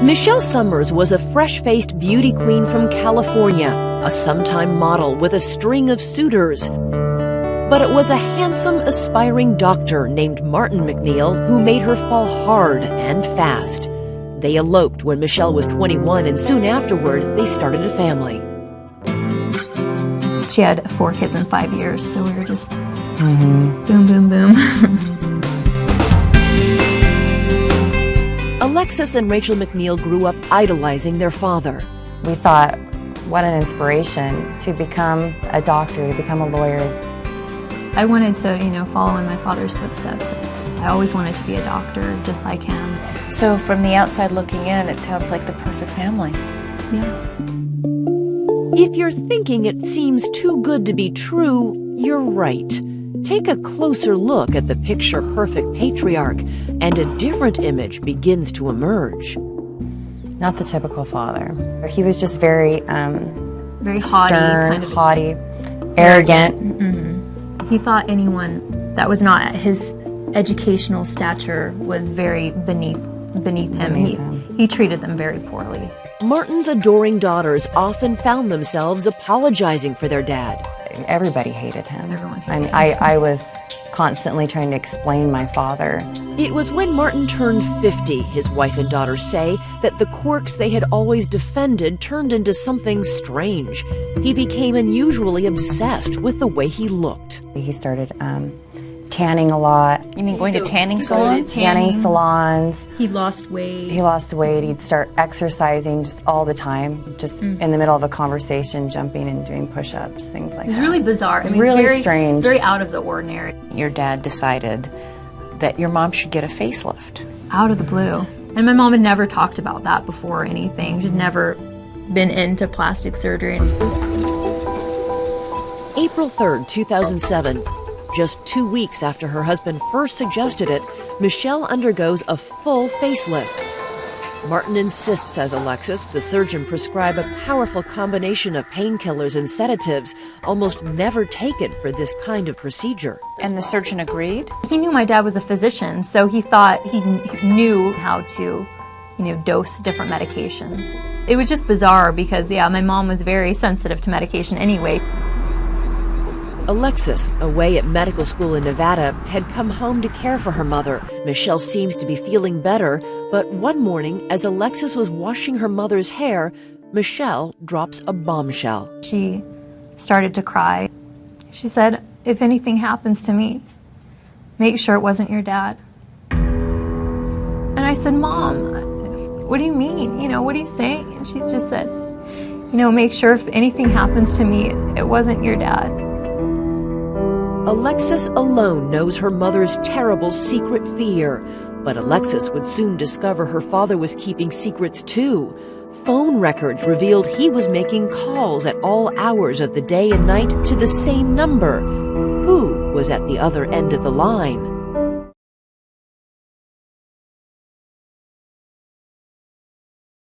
Michelle Summers was a fresh-faced beauty queen from California, a sometime model with a string of suitors. But it was a handsome, aspiring doctor named Martin McNeil who made her fall hard and fast. They eloped when Michelle was 21, and soon afterward, they started a family. She had 4 kids in 5 years, so we were just boom, boom, boom. Alexis and Rachel McNeil grew up idolizing their father. We thought, what an inspiration to become a doctor, to become a lawyer. I wanted to, follow in my father's footsteps. I always wanted to be a doctor, just like him. So from the outside looking in, it sounds like the perfect family. Yeah. If you're thinking it seems too good to be true, you're right. Take a closer look at the picture-perfect patriarch, and a different image begins to emerge. Not the typical father. He was just very Very haughty, stern, kind of haughty, arrogant. Mm-hmm. He thought anyone that was not at his educational stature was very beneath him. He treated them very poorly. Martin's adoring daughters often found themselves apologizing for their dad. Everybody hated him. Everyone hated him. I was constantly trying to explain my father. It was when Martin turned 50, his wife and daughters say, that the quirks they had always defended turned into something strange. He became unusually obsessed with the way he looked. He started tanning a lot. You mean going to tanning salons? Tanning salons. He lost weight. He lost weight. He'd start exercising just all the time, just in the middle of a conversation, jumping and doing push-ups, things like that. It was really bizarre. I mean, really very strange. Very out of the ordinary. Your dad decided that your mom should get a facelift. Out of the blue. And my mom had never talked about that before or anything. She'd never been into plastic surgery. April 3rd, 2007. Just 2 weeks after her husband first suggested it, Michelle undergoes a full facelift. Martin insists, says Alexis, the surgeon prescribe a powerful combination of painkillers and sedatives, almost never taken for this kind of procedure. And the surgeon agreed? He knew my dad was a physician, so he thought he knew how to, dose different medications. It was just bizarre because, my mom was very sensitive to medication anyway. Alexis, away at medical school in Nevada, had come home to care for her mother. Michelle seems to be feeling better, but one morning, as Alexis was washing her mother's hair, Michelle drops a bombshell. She started to cry. She said, "If anything happens to me, make sure it wasn't your dad." And I said, "Mom, what do you mean? What are you saying?" And she just said, "Make sure if anything happens to me, it wasn't your dad." Alexis alone knows her mother's terrible secret fear, but Alexis would soon discover her father was keeping secrets too. Phone records revealed he was making calls at all hours of the day and night to the same number. Who was at the other end of the line?